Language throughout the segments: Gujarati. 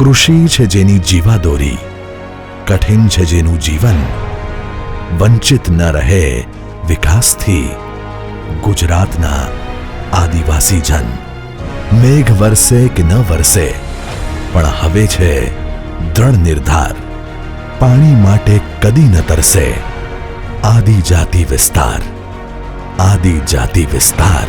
કૃષિ છે જેની જીવાદોરી, કઠિન છે જેનું જીવન, વંચિત ન રહે વિકાસથી ગુજરાતના આદિવાસી જન. મેઘ વરસે કે ન વરસે, પણ હવે છે દ્રઢ નિર્ધાર, પાણી માટે કદી ન તરસે આદિજાતિ વિસ્તાર. આદિજાતિ વિસ્તાર.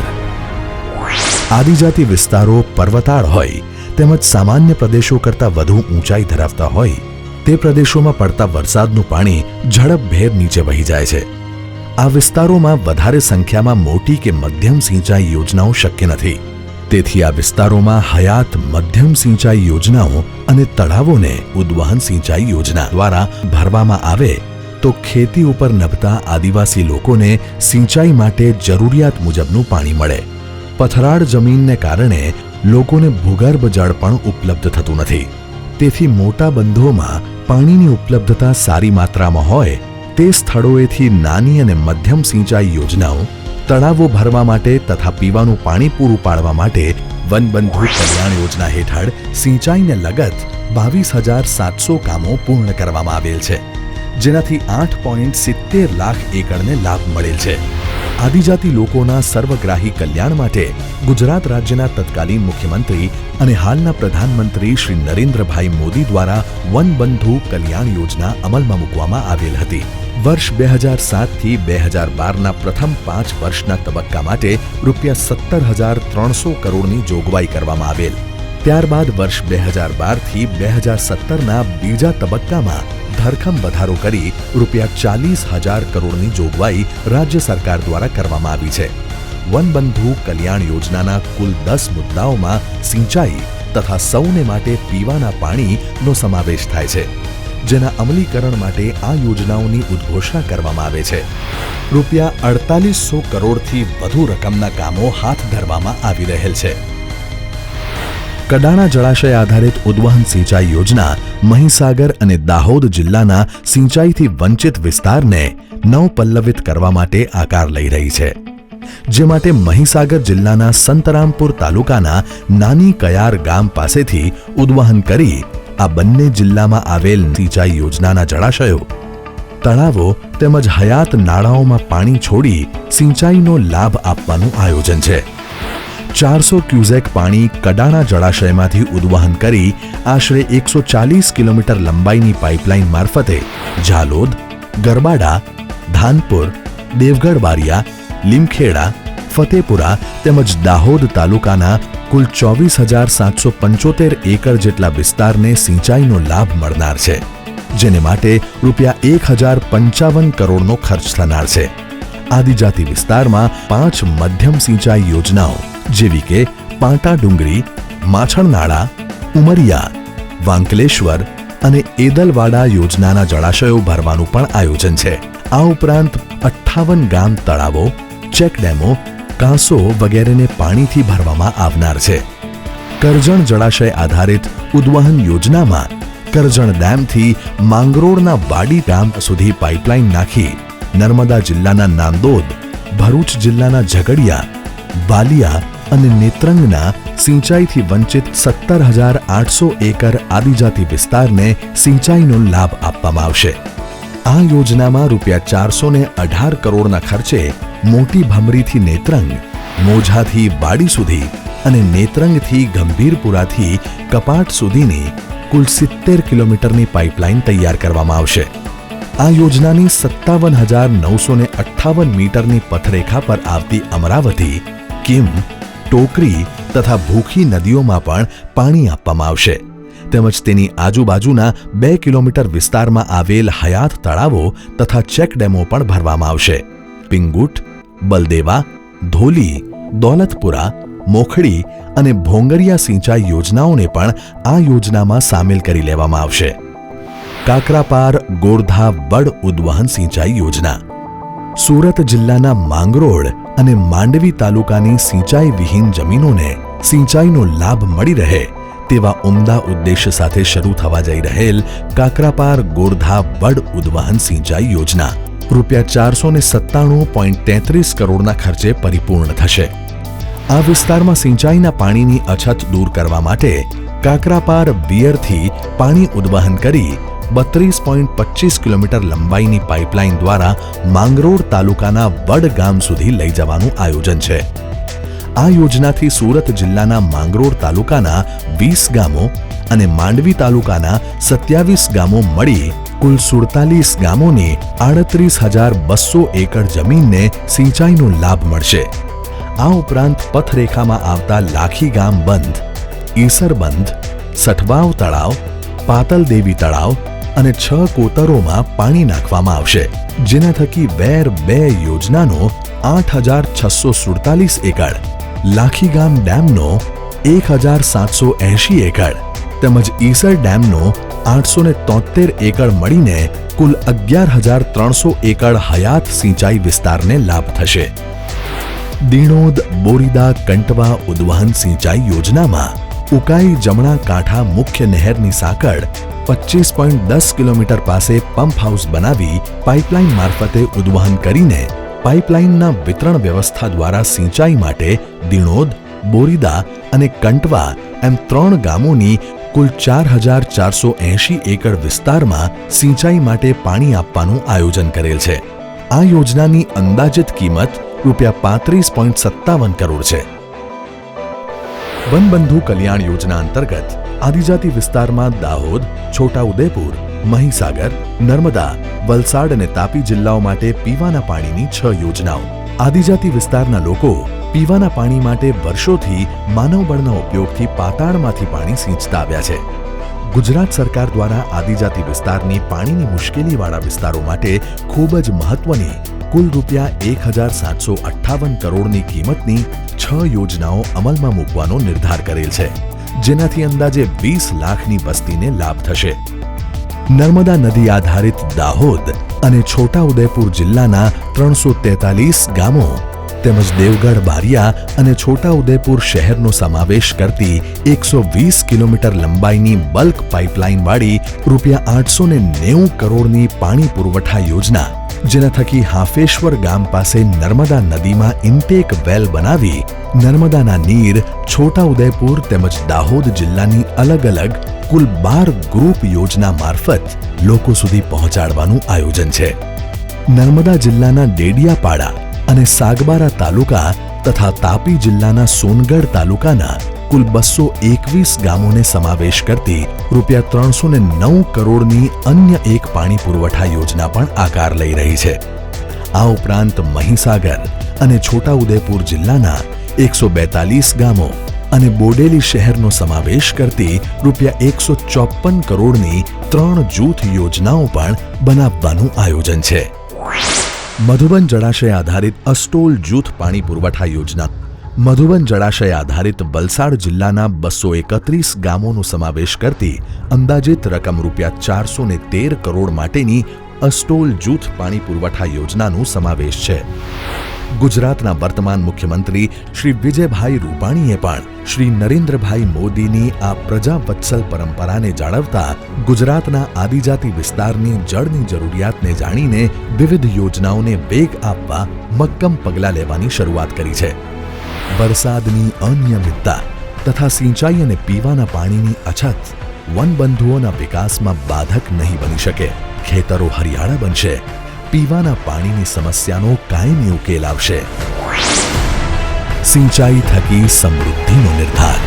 આદિજાતિ વિસ્તારો પર્વતાળ હોય તેમજ સામાન્ય પ્રદેશો કરતાં વધુ ઊંચાઈ ધરાવતા હોય તે પ્રદેશોમાં પડતા વરસાદનું પાણી ઝડપભેર નીચે વહી જાય છે. આ વિસ્તારોમાં વધારે સંખ્યામાં મોટી કે મધ્યમ સિંચાઈ યોજનાઓ શક્ય નથી. તેથી આ વિસ્તારોમાં હયાત મધ્યમ સિંચાઈ યોજનાઓ અને તળાવોને ઉદ્વહન સિંચાઈ યોજના દ્વારા ભરવામાં આવે તો ખેતી ઉપર નભતા આદિવાસી લોકોને સિંચાઈ માટે જરૂરિયાત મુજબનું પાણી મળે. પથરાળ જમીનને કારણે લોકોને ભૂગર્ભ જળ પણ ઉપલબ્ધ થતું નથી. તેથી મોટા બંધોમાં પાણીની ઉપલબ્ધતા સારી માત્રામાં હોય તે સ્થળોએથી નાની અને મધ્યમ સિંચાઈ યોજનાઓ, તળાવો ભરવા માટે તથા પીવાનું પાણી પૂરું પાડવા માટે વનબંધુ કલ્યાણ યોજના હેઠળ સિંચાઈને લગત 22,700 કામો પૂર્ણ કરવામાં આવેલ છે, જેનાથી 8.70 લાખ એકરને લાભ મળેલ છે. આદિજાતિ લોકોના સર્વગ્રાહી કલ્યાણ માટે ગુજરાત રાજ્યના તત્કાલીન મુખ્યમંત્રી અને હાલના પ્રધાનમંત્રી શ્રી નરેન્દ્રભાઈ મોદી દ્વારા વનબંધુ કલ્યાણ યોજના અમલમાં મૂકવામાં આવેલ હતી. વર્ષ 2007 થી 2012ના પ્રથમ 5 વર્ષના તબક્કા માટે ₹17,300 કરોડની જોગવાઈ કરવામાં આવેલ. ત્યારબાદ વર્ષ 2012 થી 2017ના બીજા તબક્કામાં ધરખમ વધારો કરી ₹40,000 કરોડની જોગવાઈ રાજ્ય સરકાર દ્વારા કરવામાં આવી છે. વનબંધુ કલ્યાણ યોજનાના કુલ 10 મુદ્દાઓમાં સિંચાઈ તથા સૌને માટે પીવાના પાણીનો સમાવેશ થાય છે, જેના અમલીકરણ માટે આ યોજનાઓની ઉદ્ઘોષણા કરવામાં આવે છે. ₹4,800 કરોડથી વધુ રકમના કામો હાથ ધરવામાં આવી રહેલ છે. કડાણા જળાશય આધારિત ઉદ્વહન સિંચાઈ યોજના મહીસાગર અને દાહોદ જિલ્લાના સિંચાઈથી વંચિત વિસ્તારને નવપલ્લવિત કરવા માટે આકાર લઈ રહી છે. જે માટે મહીસાગર જિલ્લાના સંતરામપુર તાલુકાના નાની કયાર ગામ પાસેથી ઉદ્વહન કરી આ બંને જિલ્લામાં આવેલ સિંચાઈ યોજનાના જળાશયો, તળાવો તેમજ હયાત નાળાઓમાં પાણી છોડી સિંચાઈનો લાભ આપવાનું આયોજન છે. 400 ક્યુસેક પાણી કડાણા જળાશયમાંથી ઉદ્વહન કરી આશરે 140 કિલોમીટર લંબાઈની પાઇપલાઇન મારફતે ઝાલોદ, ગરબાડા, ધાનપુર, દેવગઢ બારિયા, લીમખેડા, ફતેપુરા તેમજ દાહોદ તાલુકાના કુલ 24,775 એકર જેટલા વિસ્તારને સિંચાઈનો લાભ મળનાર છે, જેને માટે ₹1,055 કરોડનો ખર્ચ થનાર છે. આદિજાતિ વિસ્તારમાં 5 મધ્યમ સિંચાઈ યોજનાઓ જેવી કે પાંટા ડુંગરી, માછણનાળા, ઉમરિયા, વાંકલેશ્વર અને એદલવાડા યોજનાના જળાશયો ભરવાનું પણ આયોજન છે. આ ઉપરાંત 58 ગામ તળાવો, ચેકડેમો, કાંસો વગેરેને પાણીથી ભરવામાં આવનાર છે. કરજણ જળાશય આધારિત ઉદ્વહન યોજનામાં કરજણ ડેમથી માંગરોળના વાડી ગામ સુધી પાઇપલાઇન નાખી નર્મદા જિલ્લાના નાંદોદ, ભરૂચ જિલ્લાના ઝઘડિયા, બાલિયા અને નેત્રંગના સિંચાઈથી વંચિત 17,800 એકર આદિજાતિ વિસ્તારને સિંચાઈનો લાભ આપવામાં આવશે. આ યોજનામાં ₹418 કરોડના ખર્ચે મોટી ભમરીથી નેત્રંગ, મોજાથી વાડી સુધી અને નેત્રંગથી ગંભીરપુરાથી કપાટ સુધીની કુલ 70 કિલોમીટરની પાઇપલાઇન તૈયાર કરવામાં આવશે. આ યોજનાની 57,958 મીટરની પથરેખા પર આવતી અમરાવતી, કિમ, ટોકરી તથા ભૂખી નદીઓમાં પણ પાણી આપવામાં આવશે. તેમજ તેની આજુબાજુના 2 કિલોમીટર વિસ્તારમાં આવેલ હયાત તળાવો તથા ચેકડેમો પણ ભરવામાં આવશે. પિંગુટ, બલદેવા, ધોલી, દોલતપુરા, મોખડી અને ભોંગરિયા સિંચાઈ યોજનાઓને પણ આ યોજનામાં સામેલ કરી લેવામાં આવશે. કાકરાપાર ગોરધા વડ ઉદ્વહન સિંચાઈ યોજના સુરત જિલ્લાના માંગરોળ અને માંડવી તાલુકાની સિંચાઈ વિહીન જમીનોને સિંચાઈનો લાભ મળી રહે તેવા ઉમદા ઉદ્દેશ્ય સાથે શરૂ થવા જઈ રહેલ કાકરાપાર ગોરધા વડ ઉદ્વહન સિંચાઈ યોજના ₹497.33 કરોડના ખર્ચે પરિપૂર્ણ થશે. આ વિસ્તારમાં સિંચાઈના પાણીની અછત દૂર કરવા માટે કાકરાપાર બિયરથી પાણી ઉદ્વહન કરી 32.25 કિલોમીટર લંબાઈની પાઇપલાઇન દ્વારા માંગરોળ તાલુકાના વડ ગામ સુધી લઈ જવાનું આયોજન છે. આ યોજનાથી સુરત જિલ્લાના માંગરોળ તાલુકાના 20 ગામો અને માંડવી તાલુકાના 27 ગામો મળી કુલ 47 ગામોની 38,200 એકર જમીનને સિંચાઈનો લાભ મળશે. આ ઉપરાંત પથરેખામાં આવતા લાખી ગામ બંધ, ઈસર બંધ, સઠવાવ તળાવ, પાતલદેવી તળાવ અને 6 કોતરોમાં પાણી નાખવામાં આવશે, જેના થકી વેર 2 યોજનાનો 8,647 એકર, લાખીગામ ડેમનો 1,780 એકર તેમજ ઈસર ડેમનો 873 એકર મળીને કુલ 11,300 એકર હયાત સિંચાઈ વિસ્તારને લાભ થશે. દિણોદ બોરીદા કંટવા ઉદ્વહન સિંચાઈ યોજનામાં ઉકાઈ જમણા કાંઠા મુખ્ય નહેરની સાંકળ 25.10 કિલોમીટર પાસે પંપ હાઉસ બનાવી પાઇપલાઇન મારફતે ઉદ્વહન કરીને પાઇપલાઇનના વિતરણ વ્યવસ્થા દ્વારા સિંચાઈ માટે દિણોદ, બોરીદા અને કંટવા એમ 3 ગામોની કુલ 4,480 એકર વિસ્તારમાં સિંચાઈ માટે પાણી આપવાનું આયોજન કરેલ છે. આ યોજનાની અંદાજિત કિંમત ₹35.57 કરોડ છે. વનબંધુ કલ્યાણ યોજના અંતર્ગત આદિજાતિ વિસ્તારમાં દાહોદ, છોટાઉદેપુર, મહીસાગર, નર્મદા, વલસાડ અને તાપી જિલ્લાઓ માટે પીવાના પાણીની 6 યોજનાઓ. આદિજાતિ વિસ્તારના લોકો પીવાના પાણી માટે વર્ષોથી માનવબળના ઉપયોગથી પાતાળમાંથી પાણી સિંચતા આવ્યા છે. ગુજરાત સરકાર દ્વારા આદિજાતિ વિસ્તારની પાણીની મુશ્કેલીવાળા વિસ્તારો માટે ખૂબ જ મહત્વની કુલ ₹1,758 કરોડની કિંમતની 6 યોજનાઓ અમલમાં મૂકવાનો નિર્ધાર કરેલ છે, જેનાથી અંદાજે 20 લાખની વસ્તીને લાભ થશે. નર્મદા નદી આધારિત દાહોદ અને છોટાઉદેપુર જિલ્લાના 343 ગામો તેમજ દેવગઢ બારિયા અને છોટાઉદેપુર શહેરનો સમાવેશ કરતી 120 કિલોમીટર લંબાઈની બલ્ક પાઇપલાઇનવાળી ₹890 કરોડની પાણી પુરવઠા યોજના, જેના થકી હાફેશ્વર ગામ પાસે નર્મદા નદીમાં ઇન્ટેક વેલ બનાવી નર્મદાના નીર છોટાઉદેપુર તેમજ દાહોદ જિલ્લાની અલગ અલગ કુલ 12 ગ્રુપ યોજના મારફત લોકો સુધી પહોંચાડવાનું આયોજન છે. નર્મદા જિલ્લાના ડેડિયાપાડા અને સાગબારા તાલુકા તથા તાપી જિલ્લાના સોનગઢ તાલુકાના કુલ 221 ગામોને સમાવેશ કરતી ₹309 કરોડની અન્ય એક પાણી પુરવઠા યોજના પણ આકાર લઈ રહી છે. આ ઉપરાંત મહીસાગર અને છોટાઉદેપુર જિલ્લાના 142 ગામો અને બોડેલી શહેરનો સમાવેશ કરતી ₹154 કરોડની 3 જૂથ યોજનાઓ પણ બનાવવાનું આયોજન છે. મધુબન જળાશય આધારિત અસ્ટોલ જૂથ પાણી પુરવઠા યોજના. મધુબન જળાશય આધારિત વલસાડ જિલ્લાના 231 ગામોનો સમાવેશ કરતી અંદાજિત રકમ ₹413 કરોડ માટેની અસ્ટોલ જૂથ પાણી પુરવઠા યોજનાનો સમાવેશ છે. ગુજરાતના વર્તમાન મુખ્યમંત્રી શ્રી વિજયભાઈ રૂપાણીએ પણ શ્રી નરેન્દ્રભાઈ મોદીની આ પ્રજાવત્સલ પરંપરાને જાળવતા ગુજરાતના આદિજાતિ વિસ્તારની જળની જરૂરિયાતને જાણીને વિવિધ યોજનાઓને વેગ આપવા મક્કમ પગલાં લેવાની શરૂઆત કરી છે. વરસાદની અનિયમિતતા તથા સિંચાઈ અને પીવાના પાણીની અછત વનબંધુઓના વિકાસમાં બાધક નહીં બની શકે. ખેતરો હરિયાળા બનશે, પીવાના પાણીની સમસ્યાનો કાયમી ઉકેલ આવશે. સિંચાઈ થકી સમૃદ્ધિનો નિર્ધાર,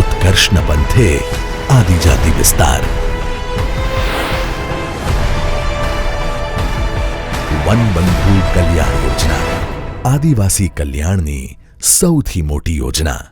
ઉત્કર્ષના પંથે આદિજાતિ વિસ્તાર. વનબંધુ કલ્યાણ યોજના આદિવાસી કલ્યાણની સૌથી મોટી યોજના.